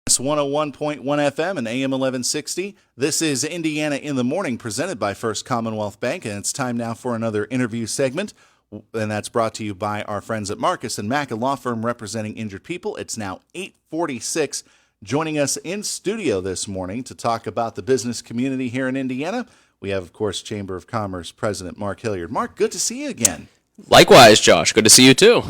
It's 101.1 FM and AM 1160. This is Indiana in the Morning, presented by First Commonwealth Bank, and it's time now for another interview segment, and that's brought to you by our friends at Marcus & Mack, a law firm representing injured people. It's now 8:46. Joining us in studio this morning to talk about the business community here in Indiana, we have, of course, Chamber of Commerce President Mark Hilliard. Mark, good to see you again. Likewise, Josh. Good to see you, too.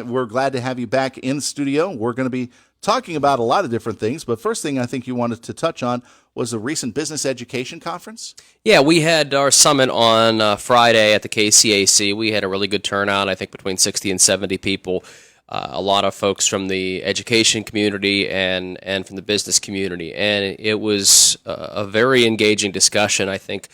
We're glad to have you back in studio. We're going to be talking about a lot of different things, but first thing I think you wanted to touch on was the recent business education conference. Yeah, we had our summit on Friday at the KCAC. We had a really good turnout, I think between 60 and 70 people. A lot of folks from the education community and from the business community. And it was a very engaging discussion, I think,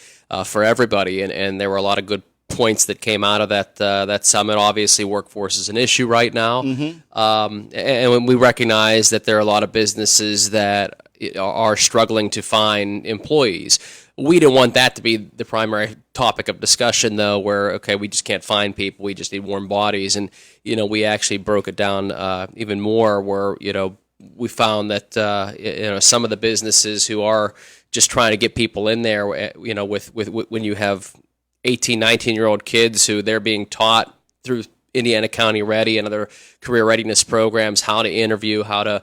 for everybody. And there were a lot of good points that came out of that summit. Obviously, workforce is an issue right now, and we recognize that there are a lot of businesses that are struggling to find employees. We didn't want that to be the primary topic of discussion, though, where, okay, we just can't find people, we just need warm bodies. And, we actually broke it down even more where, we found that, some of the businesses who are just trying to get people in there, with when you have 18, 19-year-old kids who they're being taught through Indiana County Ready and other career readiness programs how to interview, how to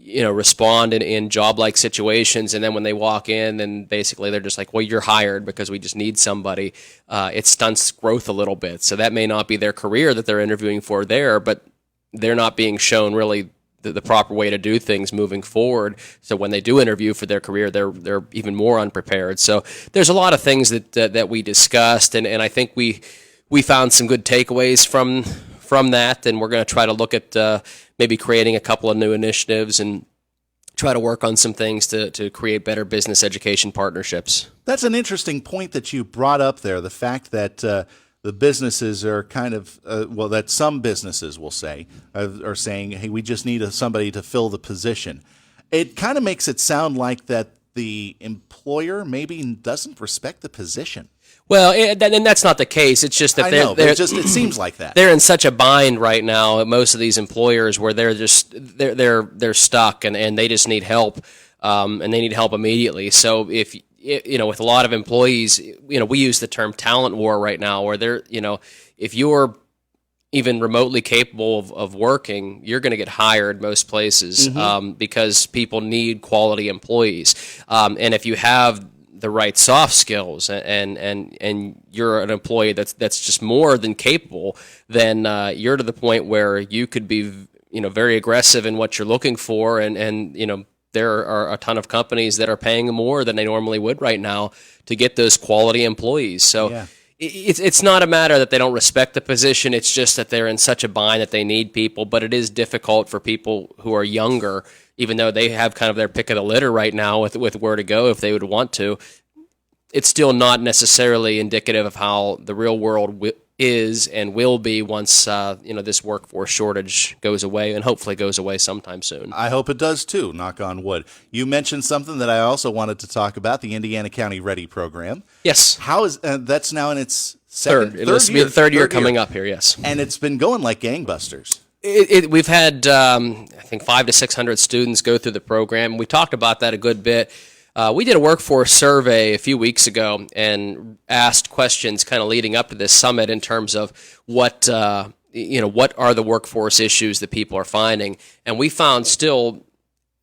respond in job-like situations. And then when they walk in, then basically they're just like, well, you're hired because we just need somebody. It stunts growth a little bit. So that may not be their career that they're interviewing for there, but they're not being shown really the proper way to do things moving forward. So when they do interview for their career, they're even more unprepared. So there's a lot of things that we discussed, and I think we found some good takeaways from that, and we're going to try to look at maybe creating a couple of new initiatives and try to work on some things to create better business education partnerships. That's an interesting point that you brought up there, the fact that the businesses are kind of, that some businesses will say, are saying, hey, we just need somebody to fill the position. It kind of makes it sound like that the employer maybe doesn't respect the position. Well, and that's not the case. It's just that it seems like that. They're in such a bind right now, most of these employers, where they're stuck and they just need help, and they need help immediately. So if with a lot of employees, we use the term talent war right now, where if you're even remotely capable of working, you're going to get hired most places, because people need quality employees. And if you have the right soft skills and you're an employee that's just more than capable, then you're to the point where you could be very aggressive in what you're looking for, and there are a ton of companies that are paying more than they normally would right now to get those quality employees. So it's not a matter that they don't respect the position. It's just that they're in such a bind that they need people. But it is difficult for people who are younger, even though they have kind of their pick of the litter right now with where to go if they would want to. It's still not necessarily indicative of how the real world is and will be once this workforce shortage goes away, and hopefully goes away sometime soon. I hope it does too, knock on wood. You mentioned something that I also wanted to talk about, the Indiana County Ready program. Yes. How is that's now in its third year? It'll be the third year coming up here, yes. And it's been going like gangbusters. We've had, I think, 500 to 600 students go through the program. We talked about that a good bit. We did a workforce survey a few weeks ago and asked questions kind of leading up to this summit in terms of what are the workforce issues that people are finding. And we found still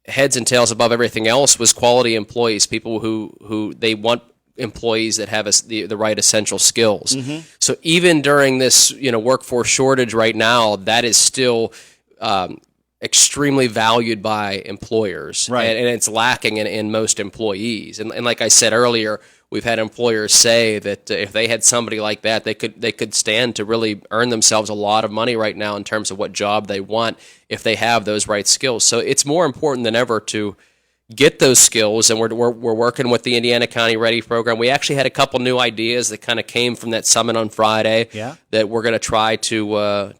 heads and tails above everything else was quality employees, people who they want employees that have the right essential skills. So even during this workforce shortage right now, that is still extremely valued by employers, right? And it's lacking in most employees. And like I said earlier, we've had employers say that if they had somebody like that, they could stand to really earn themselves a lot of money right now in terms of what job they want if they have those right skills. So it's more important than ever to get those skills, and we're working with the Indiana County Ready program. We actually had a couple new ideas that kind of came from that summit on Friday that we're going to try to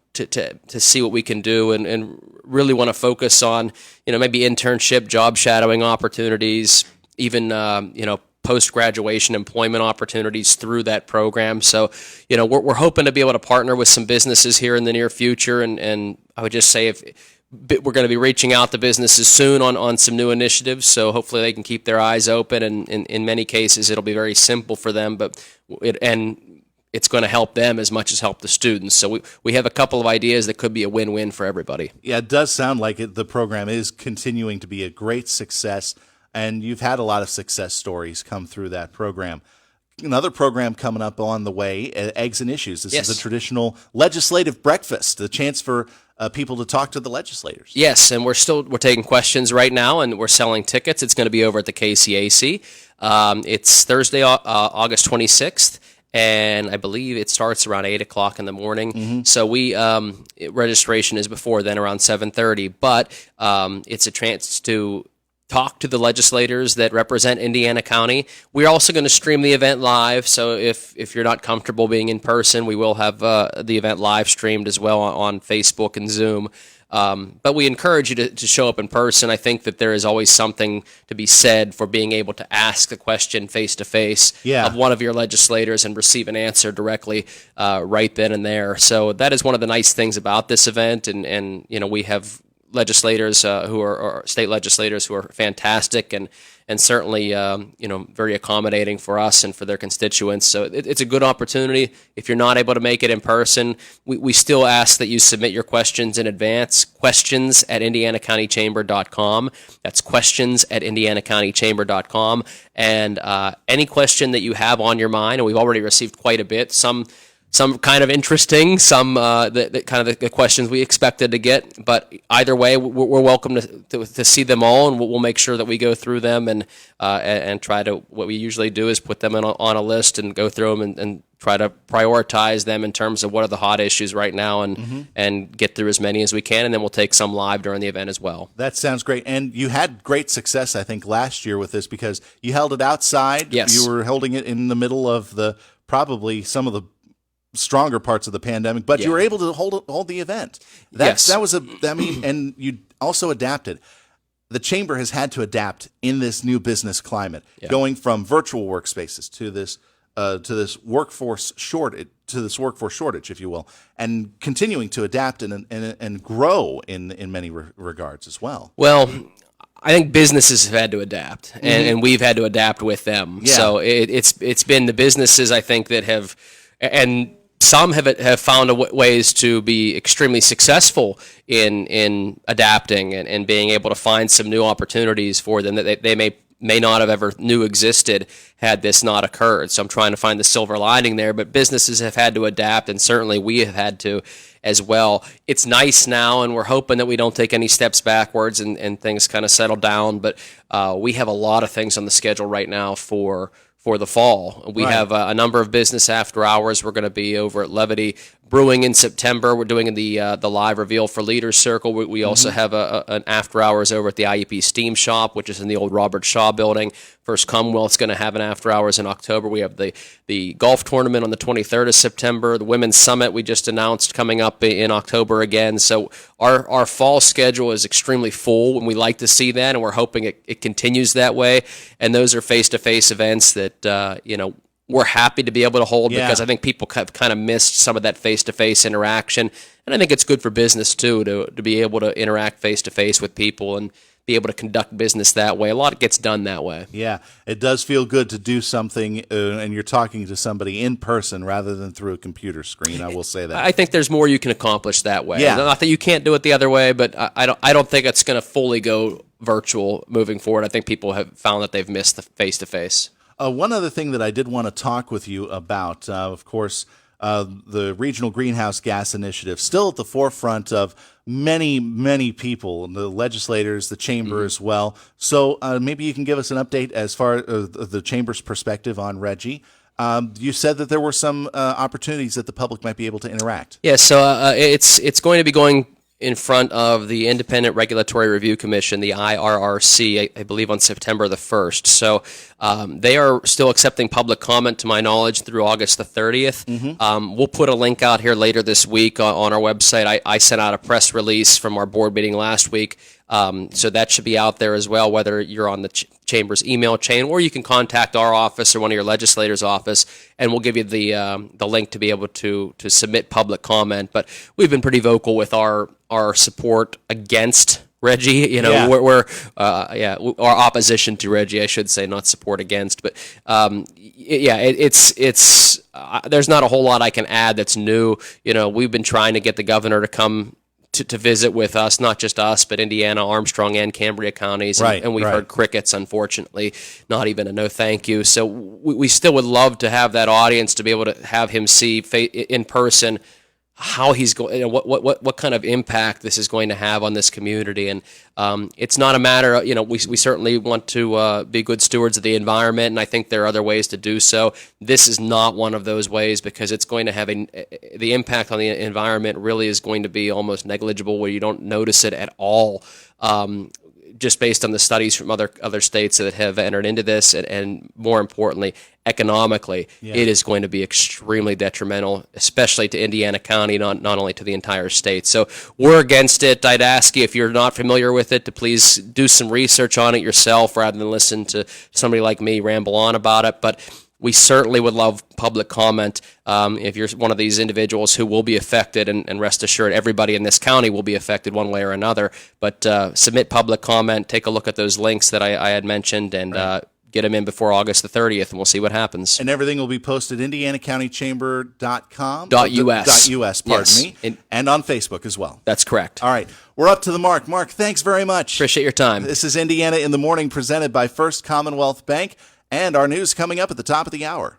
see what we can do, and really want to focus on, maybe internship, job shadowing opportunities, even, post-graduation employment opportunities through that program. So, we're hoping to be able to partner with some businesses here in the near future, and I would just say if we're going to be reaching out to businesses soon on some new initiatives, so hopefully they can keep their eyes open, and in many cases it'll be very simple for them, but it's going to help them as much as help the students. So we have a couple of ideas that could be a win-win for everybody. Yeah, it does sound like the program is continuing to be a great success, and you've had a lot of success stories come through that program. Another program coming up on the way, Eggs and Issues. This is a traditional legislative breakfast, the chance for people to talk to the legislators. Yes, and we're taking questions right now, and we're selling tickets. It's going to be over at the KCAC. It's Thursday, August 26th. And I believe it starts around 8 o'clock in the morning. Mm-hmm. So registration is before then, around 7:30. But it's a chance to talk to the legislators that represent Indiana County. We're also going to stream the event live. So if you're not comfortable being in person, we will have the event live streamed as well on Facebook and Zoom. But we encourage you to show up in person. I think that there is always something to be said for being able to ask the question face-to-face of one of your legislators and receive an answer directly right then and there. So that is one of the nice things about this event. And we have legislators who are state legislators who are fantastic and certainly very accommodating for us and for their constituents. So it's a good opportunity. If you're not able to make it in person, we still ask that you submit your questions in advance. Questions at IndianaCountyChamber.com. That's questions at IndianaCountyChamber.com. And any question that you have on your mind, and we've already received quite a bit, some kind of interesting, some the questions we expected to get. But either way, we're welcome to see them all, and we'll make sure that we go through them and try to. What we usually do is put them on a list and go through them and try to prioritize them in terms of what are the hot issues right now, and get through as many as we can, and then we'll take some live during the event as well. That sounds great. And you had great success, I think, last year with this because you held it outside. Yes. You were holding it in the middle of probably some of the stronger parts of the pandemic, but you were able to hold the event. And you also adapted. The chamber has had to adapt in this new business climate, going from virtual workspaces to this workforce shortage, if you will, and continuing to adapt and grow in many regards as well. Well, I think businesses have had to adapt, and we've had to adapt with them. Yeah. So it's been the businesses, I think, that have, and some have found ways to be extremely successful in adapting and being able to find some new opportunities for them that they may not have ever knew existed had this not occurred. So I'm trying to find the silver lining there, but businesses have had to adapt, and certainly we have had to as well. It's nice now, and we're hoping that we don't take any steps backwards and things kind of settle down, but we have a lot of things on the schedule right now for the fall. We have a number of business after hours. We're going to be over at Levity Brewing in September. We're doing the live reveal for Leaders Circle. We also have an after hours over at the IEP Steam Shop, which is in the old Robert Shaw building. First Commonwealth's going to have an after hours in October. We have the golf tournament on the 23rd of September. The Women's Summit we just announced coming up in October again. So our fall schedule is extremely full, and we like to see that, and we're hoping it continues that way. And those are face-to-face events that we're happy to be able to hold because I think people have kind of missed some of that face-to-face interaction. And I think it's good for business, too, to be able to interact face-to-face with people and be able to conduct business that way. A lot gets done that way. Yeah, it does feel good to do something and you're talking to somebody in person rather than through a computer screen. I will say that. I think there's more you can accomplish that way. Yeah. Not that you can't do it the other way, but I don't think it's going to fully go virtual moving forward. I think people have found that they've missed the face-to-face. One other thing that I did want to talk with you about, of course, the Regional Greenhouse Gas Initiative, still at the forefront of many, many people, the legislators, the chamber as well. So maybe you can give us an update as far as the chamber's perspective on RGGI. You said that there were some opportunities that the public might be able to interact. Yeah, so it's going to be going in front of the Independent Regulatory Review Commission, the IRRC, I believe on September the 1st. So they are still accepting public comment, to my knowledge, through August the 30th. We'll put a link out here later this week on our website. I sent out a press release from our board meeting last week So that should be out there as well, whether you're on the Chamber's email chain, or you can contact our office or one of your legislators' office, and we'll give you the link to be able to submit public comment. But we've been pretty vocal with our support against Reggie. We're our opposition to Reggie, I should say, not support against. But it's there's not a whole lot I can add that's new. We've been trying to get the governor to come to visit with us, not just us, but Indiana, Armstrong, and Cambria counties. And we've heard crickets, unfortunately, not even a no thank you. So we still would love to have that audience to be able to have him see in person how he's going, what kind of impact this is going to have on this community. And it's not a matter of, we certainly want to be good stewards of the environment, and I think there are other ways to do so. This is not one of those ways, because it's going to have the impact on the environment really is going to be almost negligible, where you don't notice it at all. Just based on the studies from other states that have entered into this, and more importantly, economically, it is going to be extremely detrimental, especially to Indiana County, not only to the entire state. So we're against it. I'd ask you, if you're not familiar with it, to please do some research on it yourself rather than listen to somebody like me ramble on about it. But we certainly would love public comment if you're one of these individuals who will be affected, and rest assured, everybody in this county will be affected one way or another. But submit public comment, take a look at those links that I had mentioned, and get them in before August the 30th, and we'll see what happens. And everything will be posted at indianacountychamber.com. .us. Pardon me. And on Facebook as well. That's correct. All right. We're up to the mark. Mark, thanks very much. Appreciate your time. This is Indiana in the Morning, presented by First Commonwealth Bank. And our news coming up at the top of the hour.